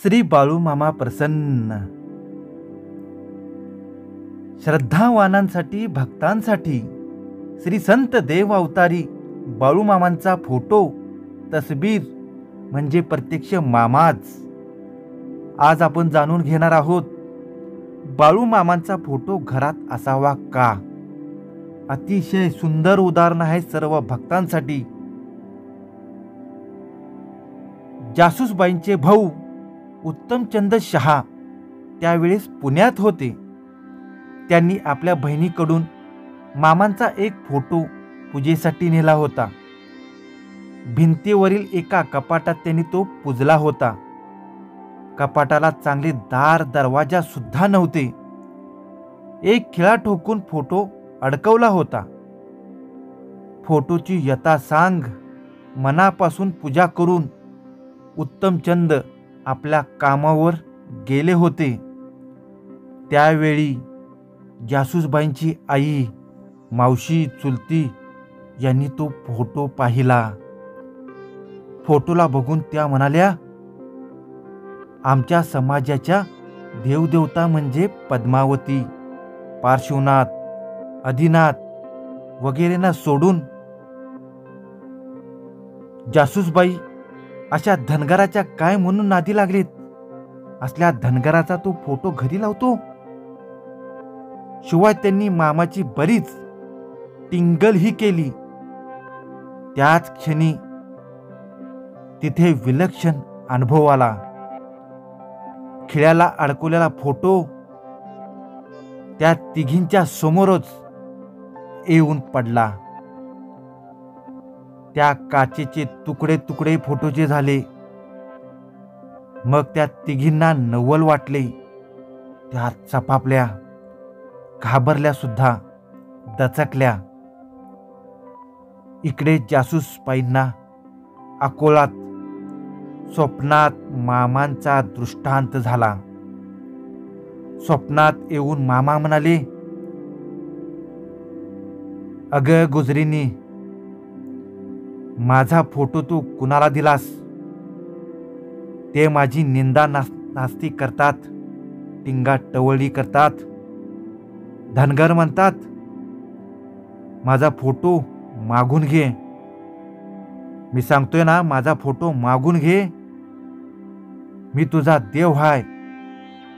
श्री बाळूमामा प्रसन्न. श्रद्धावानांसाठी भक्तांसाठी श्री संत देव अवतारी बाळूमामांचा फोटो तसबीर म्हणजे प्रत्यक्ष मामाच. आज आपण जाणून घेणार आहोत बाळूमामांचा फोटो घरात असावा का. अतिशय सुंदर उदाहरण आहे सर्व भक्तांसाठी. जासूसबाईंचे भाऊ उत्तमचंद शहा त्यावेळेस पुण्यात होते. त्यांनी आपल्या बहिणीकडून मामांचा एक फोटो पूजेसाठी नेला होता. भिंतीवरील एका कपाटात त्यांनी तो पुजला होता. कपाटाला चांगले दार दरवाजा सुद्धा नव्हते. एक खिळा ठोकून फोटो अडकवला होता. फोटोची यथासांग मनापासून पूजा करून उत्तमचंद आपल्या कामावर गेले होते. त्यावेळी जासूसबाईंची आई, मावशी, चुलती यांनी तो फोटो पाहिला. फोटोला बघून त्या म्हणाल्या, आमच्या समाजाच्या देवदेवता म्हणजे पद्मावती, पार्श्वनाथ, आदिनाथ वगैरेंना सोडून जासूसबाई अशा धनगराच्या काय म्हणून नादी लागलेत. असल्या धनगराचा तो फोटो घरी लावतो. शिवाय त्यांनी मामाची बरीच टिंगलही केली. त्याच क्षणी तिथे विलक्षण अनुभव आला. खिळ्याला अडकवलेला फोटो त्या तिघींच्या समोरच येऊन पडला. त्या काचेचे तुकडे तुकडे फोटोचे झाले. मग त्या तिघींना नवल वाटले. त्या चपापल्या, घाबरल्या सुद्धा, दचकल्या. इकडे जासूसबाईंना अकोलात स्वप्नात मामांचा दृष्टांत झाला. स्वप्नात येऊन मामा म्हणाले, अगं गुजरीनी, माझा फोटो तू कुणाला दिलास? ते माझी निंदा नास्ती करतात, टिंगा टवळी करतात, धनगर म्हणतात. माझा फोटो मागून घे. मी सांगतोय ना, माझा फोटो मागून घे. मी तुझा देव हाय,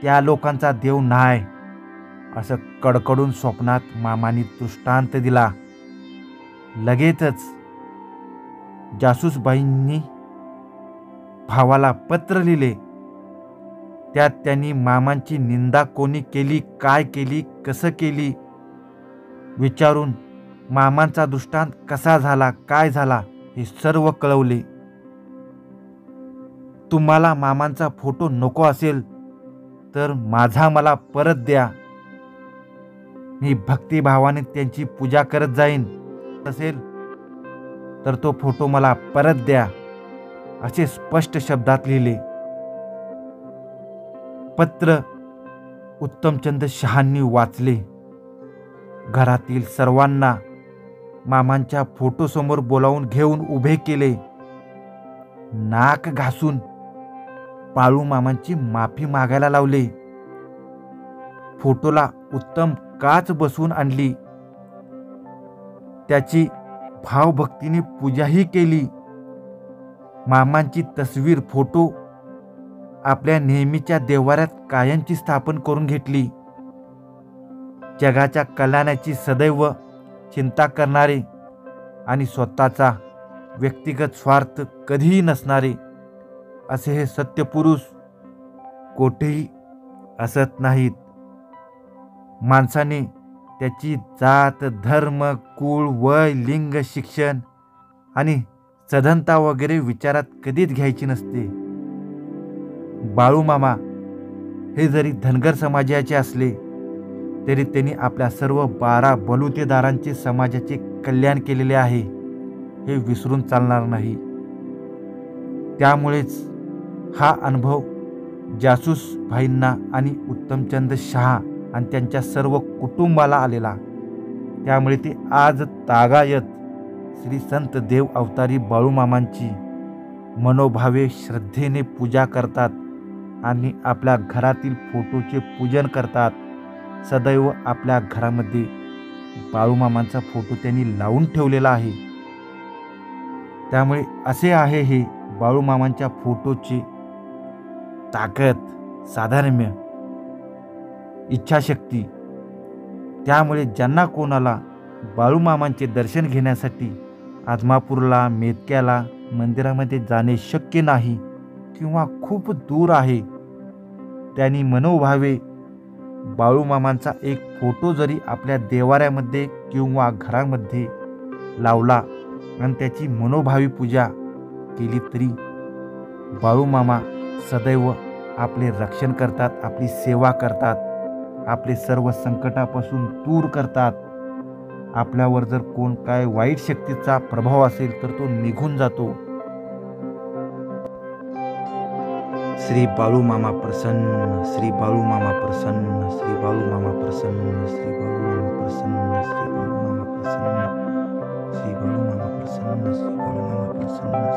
त्या लोकांचा देव नाय. असं कडकडून स्वप्नात मामानी दृष्टांत दिला. लगेचच जासूसबाईंनी भावाला पत्र लिहिले. त्यात त्यांनी मामांची निंदा कोणी केली, काय केली, कसं केली विचारून मामांचा दृष्टांत कसा झाला, काय झाला हे सर्व कळवले. तुम्हाला मामांचा फोटो नको असेल तर माझा मला परत द्या. मी भक्तिभावाने त्यांची पूजा करत जाईन. असेल तर तो फोटो मला परत द्या, असे स्पष्ट शब्दात लिहिले. पत्र उत्तमचंद शहांनी वाचले. घरातील सर्वांना मामांच्या फोटोसमोर बोलावून घेऊन उभे केले. नाक घासून बाळूमामांची माफी मागायला लावले. फोटोला उत्तम काच बसवून आणली. त्याची भावभक्तीने पूजाही केली. मामांची तस्वीर फोटो आपल्या नेहमीच्या देव्हाऱ्यात कायमची स्थापन करून घेतली. जगाच्या कल्याणाची सदैव चिंता करणारे आणि स्वतःचा व्यक्तिगत स्वार्थ कधीही नसणारे असे हे सत्यपुरुष कोठेही असत नाहीत. माणसाने त्याची जात, धर्म, कुळ, वय, लिंग, शिक्षण आणि सधनता वगैरे विचारात कधीच घ्यायची नसते. बाळूमामा हे जरी धनगर समाजाचे असले तरी त्यांनी आपल्या सर्व 12 बलुतेदारांचे समाजाचे कल्याण केलेले आहे, हे विसरून चालणार नाही. त्यामुळेच हा अनुभव जासूसबाईंना आणि उत्तमचंद शहा आणि त्यांच्या सर्व कुटुंबाला आलेला. त्यामुळे ते आज तागायत श्री संत देव अवतारी बाळूमामांची मनोभावे श्रद्धेने पूजा करतात आणि आपल्या घरातील फोटोचे पूजन करतात. सदैव आपल्या घरामध्ये बाळूमामांचा फोटो त्यांनी लावून ठेवलेला आहे. त्यामुळे असे आहे हे बाळूमामांच्या फोटोची ताकद, साधर्म्य, इच्छाशक्ती. त्यामुळे ज्यांना कोणाला बाळूमामांचे दर्शन घेण्यासाठी आदमापूरला, मेदक्याला मंदिरामध्ये जाणे शक्य नाही किंवा खूप दूर आहे, त्यांनी मनोभावे बाळूमामांचा एक फोटो जरी आपल्या देवाऱ्यामध्ये किंवा घरामध्ये लावला आणि त्याची मनोभावी पूजा केली तरी बाळूमामा सदैव आपले रक्षण करतात, आपली सेवा करतात, आपले सर्व संकटापासून दूर करतात. आपल्यावर जर कोण काय वाईट शक्तीचा प्रभाव असेल तर तो निघून जातो. श्री बाळूमामा प्रसन्न, श्री बाळूमामा प्रसन्न, श्री बाळूमामा प्रसन्न, श्री बाळूमामा प्रसन्न, श्री बाळूमामा प्रसन्न, श्री बाळूमामा प्रसन्न, श्री बाळूमामा प्रसन्न.